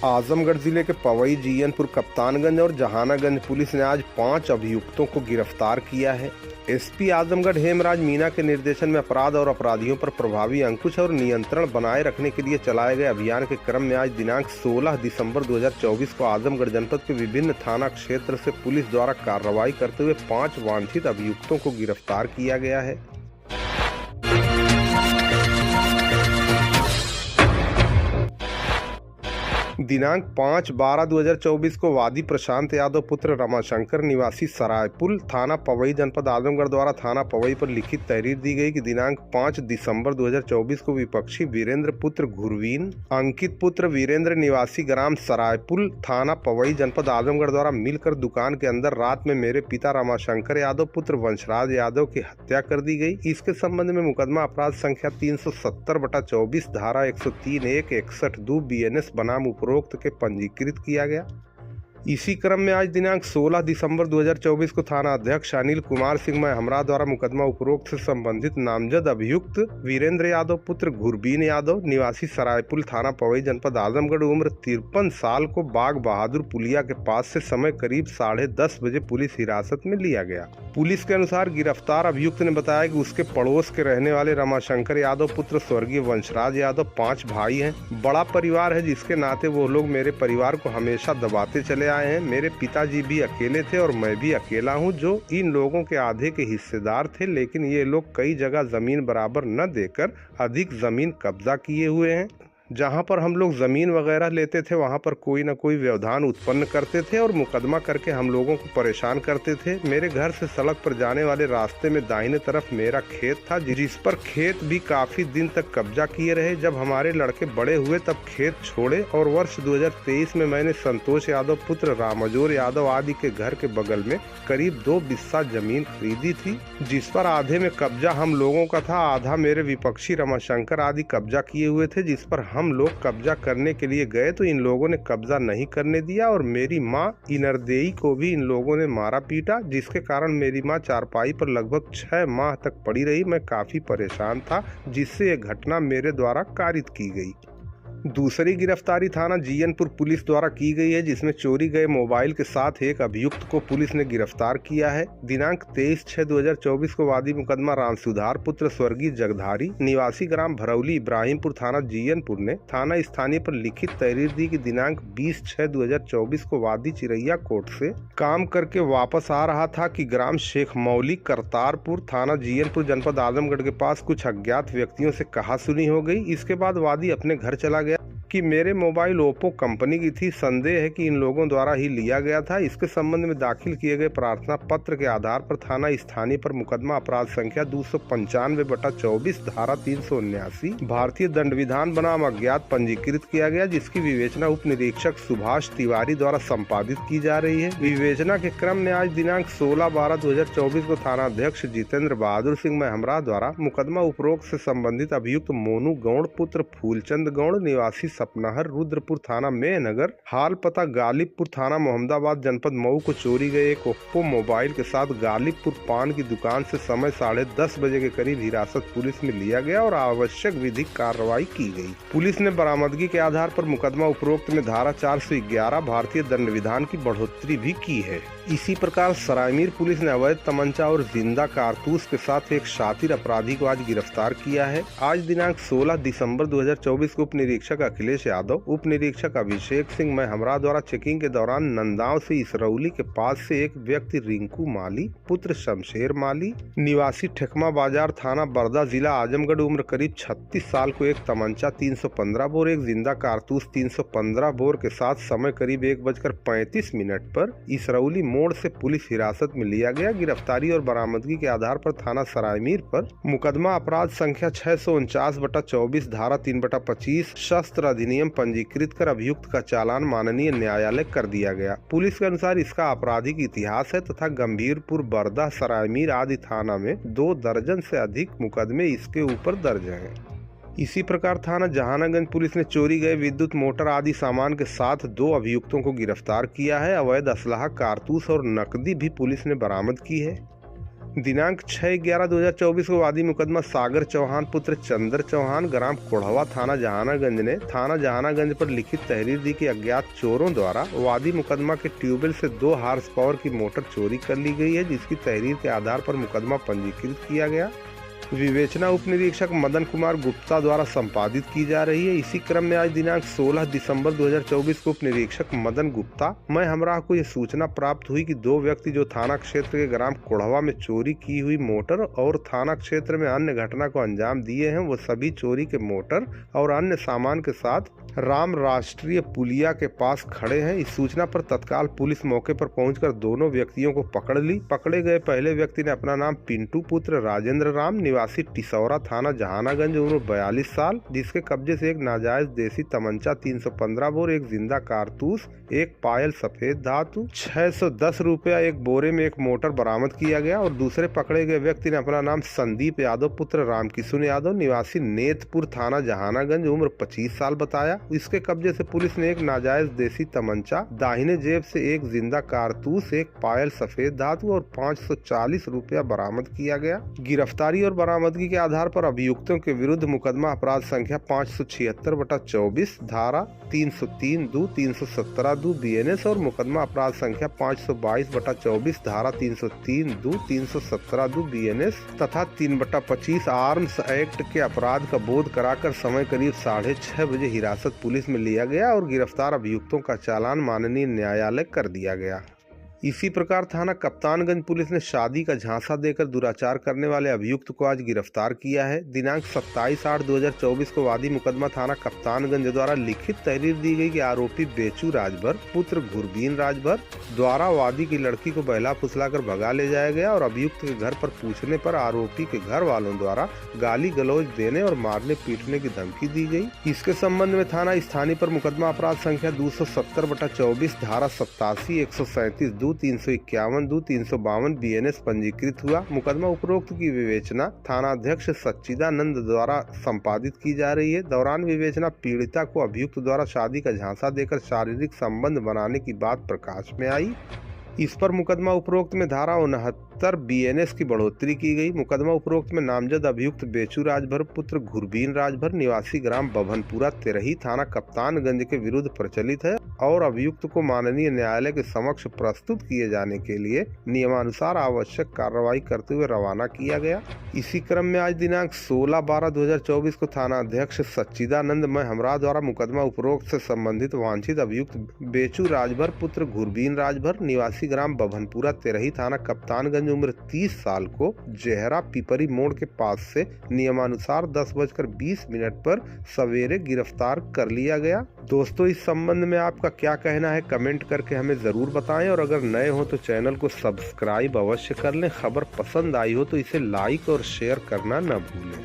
आजमगढ़ जिले के पवई, जीयनपुर, कप्तानगंज और जहानागंज पुलिस ने आज 5 अभियुक्तों को गिरफ्तार किया है। एसपी आजमगढ़ हेमराज मीना के निर्देशन में अपराध और अपराधियों पर प्रभावी अंकुश और नियंत्रण बनाए रखने के लिए चलाए गए अभियान के क्रम में आज दिनांक 16 दिसंबर 2024 को आजमगढ़ जनपद के विभिन्न थाना क्षेत्र से पुलिस द्वारा कार्रवाई करते हुए 5 वांछित अभियुक्तों को गिरफ्तार किया गया है। दिनांक 5/12/2024 को वादी प्रशांत यादव पुत्र रमाशंकर निवासी सरायपुल थाना पवई जनपद आजमगढ़ द्वारा थाना पवई पर लिखित तहरीर दी गई कि दिनांक 5 दिसंबर 2024 को विपक्षी वीरेंद्र पुत्र घुरवीन, अंकित पुत्र वीरेंद्र निवासी ग्राम सरायपुल थाना पवई जनपद आजमगढ़ द्वारा मिलकर दुकान के अंदर रात में मेरे पिता रमाशंकर यादव पुत्र वंशराज यादव की हत्या कर दी गई। इसके संबंध में मुकदमा अपराध संख्या 370/24 धारा 103(1) 61(2) BNS बनाम उपरोक्त के पंजीकृत किया गया। इसी क्रम में आज दिनांक 16 दिसंबर 2024 को थाना अध्यक्ष अनिल कुमार सिंह महमरा द्वारा मुकदमा उपरोक्त से संबंधित नामजद अभियुक्त वीरेंद्र यादव पुत्र घुरवीन यादव निवासी सरायपुल थाना पवई जनपद आजमगढ़ उम्र 53 साल को बाग बहादुर पुलिया के पास से समय करीब 10:30 बजे पुलिस हिरासत में लिया गया। पुलिस के अनुसार गिरफ्तार अभियुक्त ने बताया कि उसके पड़ोस के रहने वाले रमाशंकर यादव पुत्र स्वर्गीय वंशराज यादव 5 भाई हैं। बड़ा परिवार है जिसके नाते वो लोग मेरे परिवार को हमेशा दबाते चले आए हैं। मेरे पिताजी भी अकेले थे और मैं भी अकेला हूं जो इन लोगों के आधे के हिस्सेदार थे, लेकिन ये लोग कई जगह जमीन बराबर न देकर अधिक जमीन कब्जा किए हुए हैं। जहां पर हम लोग जमीन वगैरह लेते थे वहां पर कोई न कोई व्यवधान उत्पन्न करते थे और मुकदमा करके हम लोगों को परेशान करते थे। मेरे घर से सड़क पर जाने वाले रास्ते में दाहिने तरफ मेरा खेत था, जिस पर खेत भी काफी दिन तक कब्जा किए रहे। जब हमारे लड़के बड़े हुए तब खेत छोड़े और वर्ष 2023 में मैंने संतोष यादव पुत्र रामजोर यादव आदि के घर के बगल में करीब 2 बिस्सा जमीन खरीदी थी, जिस पर आधे में कब्जा हम लोगों का था, आधा मेरे विपक्षी रमाशंकर आदि कब्जा किए हुए थे। जिस पर हम लोग कब्जा करने के लिए गए तो इन लोगों ने कब्जा नहीं करने दिया और मेरी मां इनरदेई को भी इन लोगों ने मारा पीटा, जिसके कारण मेरी मां चारपाई पर लगभग 6 माह तक पड़ी रही। मैं काफी परेशान था, जिससे ये घटना मेरे द्वारा कारित की गई। दूसरी गिरफ्तारी थाना जीयनपुर पुलिस द्वारा की गई है, जिसमें चोरी गए मोबाइल के साथ एक अभियुक्त को पुलिस ने गिरफ्तार किया है। दिनांक 23/6/2024 को वादी मुकदमा रामसुधार पुत्र स्वर्गीय जगधारी निवासी ग्राम भरौली इब्राहिमपुर थाना जीयनपुर ने थाना स्थानीय पर लिखित तहरीर दी कि दिनांक 20/6/2024 को वादी चिरैया कोर्ट से काम करके वापस आ रहा था कि ग्राम शेख मौली करतारपुर थाना जीयनपुर जनपद आजमगढ़ के पास कुछ अज्ञात व्यक्तियों से कहासुनी हो गई। इसके बाद वादी अपने घर चला गया कि मेरे मोबाइल ओप्पो कंपनी की थी। संदेह है कि इन लोगों द्वारा ही लिया गया था। इसके संबंध में दाखिल किए गए प्रार्थना पत्र के आधार पर थाना स्थानीय पर मुकदमा अपराध संख्या 295/24 धारा 379 भारतीय दंड विधान बनाम अज्ञात पंजीकृत किया गया, जिसकी विवेचना उप निरीक्षक सुभाष तिवारी द्वारा संपादित की जा रही है। विवेचना के क्रम में आज दिनांक 16/12/2024 को थाना अध्यक्ष जितेंद्र बहादुर सिंह महमरा द्वारा मुकदमा उपरोक्त से संबंधित अभियुक्त मोनू गौड़ पुत्र फूलचंद गौड़ निवासी सपनाहर रुद्रपुर थाना मेहनगर हाल पता गालिबपुर थाना मोहम्मदाबाद जनपद मऊ को चोरी गए एक ओप्पो मोबाइल के साथ गालिबपुर पान की दुकान से समय 10:30 बजे के करीब हिरासत पुलिस में लिया गया और आवश्यक विधिक कार्रवाई की गई। पुलिस ने बरामदगी के आधार पर मुकदमा उपरोक्त में धारा 411 भारतीय दंड विधान की बढ़ोतरी भी की है। इसी प्रकार सरायमीर पुलिस ने अवैध तमंचा और जिंदा कारतूस के साथ एक शातिर अपराधी को आज गिरफ्तार किया है। आज दिनांक 16 दिसंबर 2024 को उप निरीक्षक अखिलेश यादव, उप निरीक्षक अभिषेक सिंह महमरा द्वारा चेकिंग के दौरान नंदाव से इसरौली के पास से एक व्यक्ति रिंकू माली पुत्र शमशेर माली निवासी ठेकमा बाजार थाना बरदा जिला आजमगढ़ उम्र करीब 36 साल को एक तमंचा 315 बोर, एक जिंदा कारतूस 315 बोर के साथ समय करीब 1:35 पर इसरौली मोड़ से पुलिस हिरासत में लिया गया। गिरफ्तारी और बरामदगी के आधार पर थाना सरायमीर पर मुकदमा अपराध संख्या 649/24 धारा 3/25 शस्त्र अधिनियम पंजीकृत कर अभियुक्त का चालान माननीय न्यायालय कर दिया गया। पुलिस के अनुसार इसका आपराधिक इतिहास है तथा गंभीरपुर, बरदा, सरायमीर आदि थाना में 2 दर्जन से अधिक मुकदमे इसके ऊपर दर्ज हैं। इसी प्रकार थाना जहानागंज पुलिस ने चोरी गए विद्युत मोटर आदि सामान के साथ 2 अभियुक्तों को गिरफ्तार किया है। अवैध असलाह, कारतूस और नकदी भी पुलिस ने बरामद की है। दिनांक 6/11/2024 को वादी मुकदमा सागर चौहान पुत्र चंद्र चौहान ग्राम कोढ़वा थाना जहानागंज ने थाना जहानागंज पर लिखित तहरीर दी कि अज्ञात चोरों द्वारा वादी मुकदमा के ट्यूबवेल से 2 हार्स पावर की मोटर चोरी कर ली गई है, जिसकी तहरीर के आधार पर मुकदमा पंजीकृत किया गया। विवेचना उप निरीक्षक मदन कुमार गुप्ता द्वारा संपादित की जा रही है। इसी क्रम में आज दिनांक 16 दिसंबर 2024 को उप निरीक्षक मदन गुप्ता मैं हमरा को यह सूचना प्राप्त हुई कि 2 व्यक्ति जो थाना क्षेत्र के ग्राम कोढ़वा में चोरी की हुई मोटर और थाना क्षेत्र में अन्य घटना को अंजाम दिए हैं, वो सभी चोरी के मोटर और अन्य सामान के साथ राम राष्ट्रीय पुलिया के पास खड़े हैं। इस सूचना पर तत्काल पुलिस मौके पर पहुंचकर दोनों व्यक्तियों को पकड़ ली। पकड़े गए पहले व्यक्ति ने अपना नाम पिंटू पुत्र राजेंद्र राम निवासी टिसौरा थाना जहानागंज उम्र 42 साल, जिसके कब्जे से एक नाजायज देसी तमंचा 315 बोर, एक जिंदा कारतूस, एक पायल सफेद धातु, 610 रुपया, एक बोरे में एक मोटर बरामद किया गया। और दूसरे पकड़े गए व्यक्ति ने अपना नाम संदीप यादव पुत्र रामकिशुन यादव निवासी नेतपुर थाना जहानागंज उम्र 25 साल बताया। इसके कब्जे से पुलिस ने एक नाजायज देसी तमंचा, दाहिने जेब से एक जिंदा कारतूस, एक पायल सफेद धातु और 540 रुपया बरामद किया गया। गिरफ्तारी और बरामदगी के आधार पर अभियुक्तों के विरुद्ध मुकदमा अपराध संख्या 576/24 धारा 303(2) 317(2) BNS और मुकदमा अपराध संख्या 522/24 धारा 303(2) 317(2) BNS तथा 3/25 आर्म्स एक्ट के अपराध का बोध कराकर समय करीब 6:30 बजे हिरासत पुलिस में लिया गया और गिरफ्तार अभियुक्तों का चालान माननीय न्यायालय कर दिया गया। इसी प्रकार थाना कप्तानगंज पुलिस ने शादी का झांसा देकर दुराचार करने वाले अभियुक्त को आज गिरफ्तार किया है। दिनांक 27/8/2024 को वादी मुकदमा थाना कप्तानगंज द्वारा लिखित तहरीर दी गई कि आरोपी बेचू राजभर पुत्र गुरबीन राजभर द्वारा वादी की लड़की को बहला फुसला कर भगा ले जाया गया और अभियुक्त के घर पर पूछने पर आरोपी के घर वालों द्वारा गाली गलौज देने और मारने पीटने की धमकी दी गई। इसके संबंध में थाना स्थानीय पर मुकदमा अपराध संख्या 270/24 धारा 87 137(2) 351(2) 352 BNS पंजीकृत हुआ। मुकदमा उपरोक्त की विवेचना थानाध्यक्ष सच्चिदानंद द्वारा संपादित की जा रही है। दौरान विवेचना पीड़िता को अभियुक्त द्वारा शादी का झांसा देकर शारीरिक संबंध बनाने की बात प्रकाश में आई। इस पर मुकदमा उपरोक्त में धारा 69 BNS की बढ़ोतरी की गई। मुकदमा उपरोक्त में नामजद अभियुक्त बेचू राजभर पुत्र गुरबीन राजभर निवासी ग्राम बभनपुरा तेरही थाना कप्तानगंज के विरुद्ध प्रचलित है और अभियुक्त को माननीय न्यायालय के समक्ष प्रस्तुत किए जाने के लिए नियमानुसार आवश्यक कार्रवाई करते हुए रवाना किया गया। इसी क्रम में आज दिनांक 16/12/2024 को थाना अध्यक्ष सच्चिदानंद मैं हमरा द्वारा मुकदमा उपरोक्त से संबंधित वांछित अभियुक्त बेचू राजभर पुत्र गुरबीन राजभर निवासी ग्राम बभनपुरा तेरही थाना कप्तानगंज उम्र 30 साल को जहरा पिपरी मोड़ के पास से नियमानुसार 10:20 पर सवेरे गिरफ्तार कर लिया गया। दोस्तों, इस संबंध में आपका क्या कहना है कमेंट करके हमें जरूर बताएं और अगर नए हो तो चैनल को सब्सक्राइब अवश्य कर लें। खबर पसंद आई हो तो इसे लाइक और शेयर करना न भूलें।